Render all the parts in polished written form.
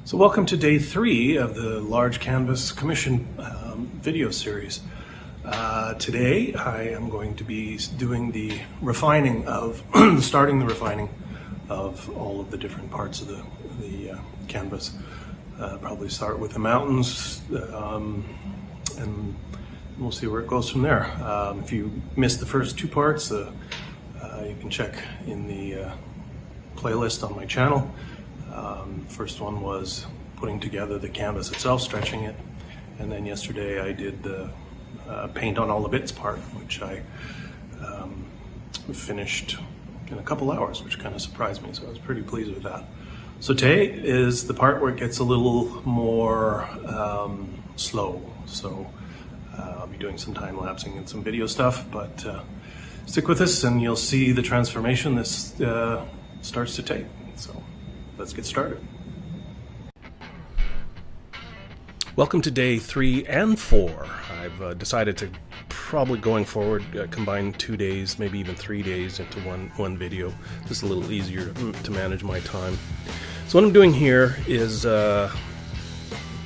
So welcome to day 3 of the Large Canvas Commission video series. Today I am going to be doing the refining of, starting the refining of all of the different parts of the canvas. Probably start with the mountains and we'll see where it goes from there. If you missed the first 2 parts, you can check in the playlist on my channel. First one was putting together the canvas itself, stretching it, and then yesterday I did the paint on all the bits part, which I finished in a couple hours, which kind of surprised me, so I was pretty pleased with that. So today is the part where it gets a little more slow, so I'll be doing some time lapsing and some video stuff, but stick with us and you'll see the transformation this starts to take. So let's get started. Welcome to day 3 and 4. I've decided to probably going forward combine 2 days, maybe even 3 days into one video. Just a little easier to manage my time. So what I'm doing here is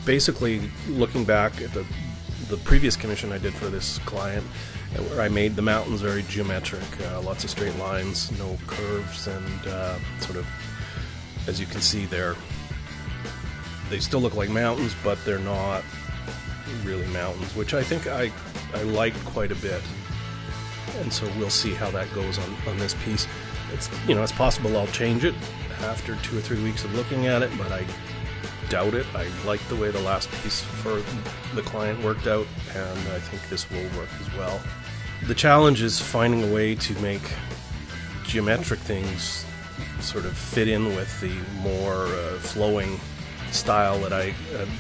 basically looking back at the previous commission I did for this client, where I made the mountains very geometric, lots of straight lines, no curves, and sort of, as you can see there, they still look like mountains, but they're not really mountains, which I think I like quite a bit. And so we'll see how that goes on this piece. It's possible I'll change it after 2 or 3 weeks of looking at it, but I doubt it. I like the way the last piece for the client worked out, and I think this will work as well. The challenge is finding a way to make geometric things sort of fit in with the more flowing style that I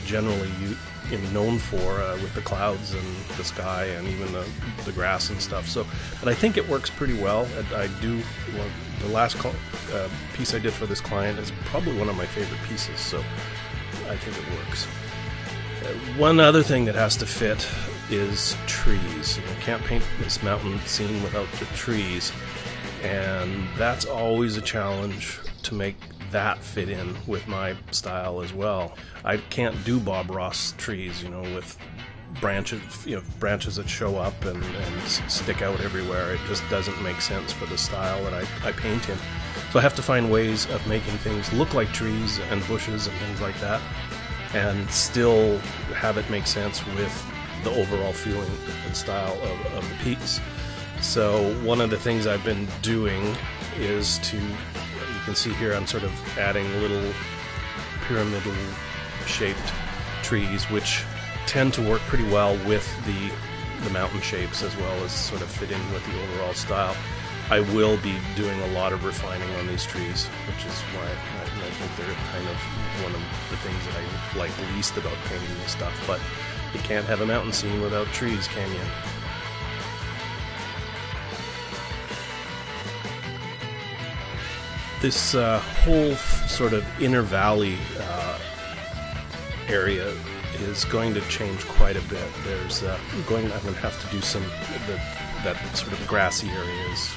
generally am known for with the clouds and the sky and even the grass and stuff. So, but I think it works pretty well. The last piece I did for this client is probably one of my favorite pieces, so I think it works. One other thing that has to fit is trees. You can't paint this mountain scene without the trees, and that's always a challenge to make that fit in with my style as well. I can't do Bob Ross trees, with branches that show up and stick out everywhere. It just doesn't make sense for the style that I paint in. So I have to find ways of making things look like trees and bushes and things like that, and still have it make sense with the overall feeling and style of the piece. So one of the things I've been doing is you can see here I'm sort of adding little pyramidal shaped trees, which tend to work pretty well with the mountain shapes, as well as sort of fit in with the overall style. I will be doing a lot of refining on these trees, which is why I think they're kind of one of the things that I like least about painting this stuff. But you can't have a mountain scene without trees, can you? This whole sort of inner valley area is going to change quite a bit. I'm going to have to do that sort of grassy area has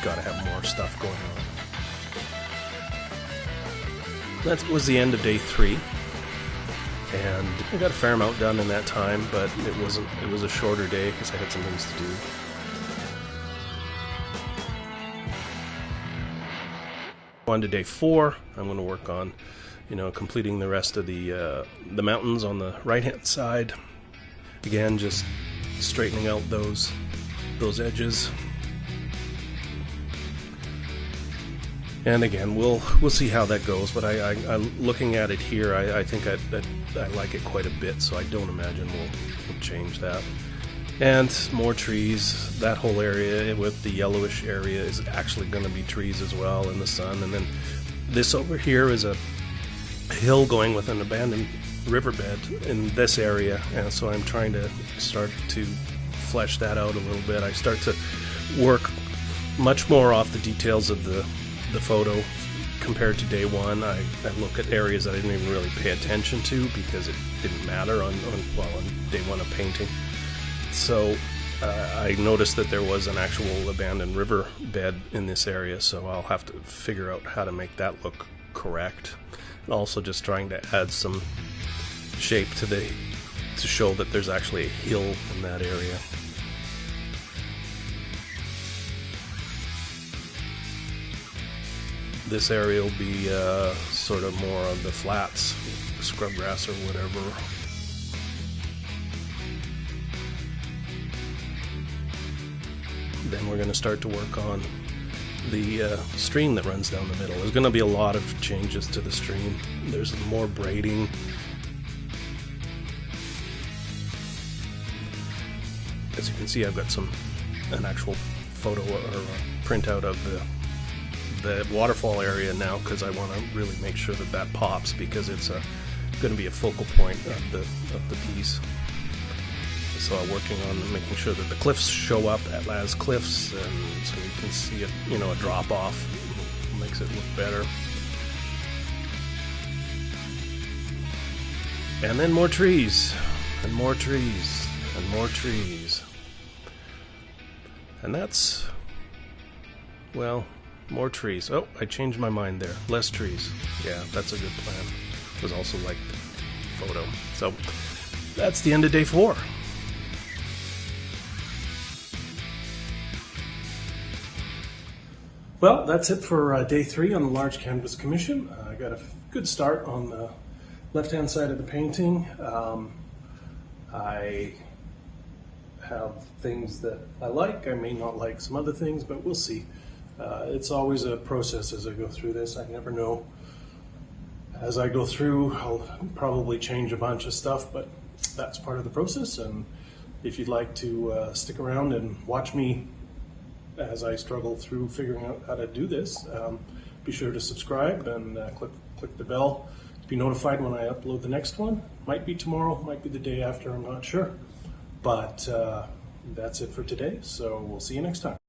got to have more stuff going on. That was the end of day 3, and I got a fair amount done in that time, but it was a shorter day because I had some things to do. On to day 4, I'm going to work on, completing the rest of the mountains on the right-hand side. Again, just straightening out those edges. And again, we'll see how that goes. But I looking at it here, I think I like it quite a bit, so I don't imagine we'll change that. And more trees. That whole area with the yellowish area is actually going to be trees as well in the sun. And then this over here is a hill going with an abandoned riverbed in this area, and so I'm trying to start to flesh that out a little bit. I start to work much more off the details of the photo compared to day 1. I look at areas that I didn't even really pay attention to because it didn't matter on day 1 of painting. So I noticed that there was an actual abandoned river bed in this area, so I'll have to figure out how to make that look correct. and also just trying to add some shape to show that there's actually a hill in that area. This area will be sort of more on the flats, scrub grass or whatever. Then we're going to start to work on the stream that runs down the middle. There's going to be a lot of changes to the stream. There's more braiding. As you can see, I've got an actual photo or printout of the waterfall area now, because I want to really make sure that pops, because it's going to be a focal point of the piece. So I'm working on making sure that the cliffs show up as cliffs, and so you can see a drop off. Makes it look better. And then more trees, and more trees, and more trees. And that's, well, more trees. Oh, I changed my mind there. Less trees. Yeah, that's a good plan. It was also like the photo. So that's the end of day 4. Well, that's it for day 3 on the large canvas commission. I got a good start on the left-hand side of the painting. I have things that I like. I may not like some other things, but we'll see. It's always a process as I go through this. I never know. As I go through, I'll probably change a bunch of stuff, but that's part of the process. And if you'd like to stick around and watch me as I struggle through figuring out how to do this, be sure to subscribe and click the bell to be notified when I upload the next one. Might be tomorrow, might be the day after, I'm not sure. But that's it for today, so we'll see you next time.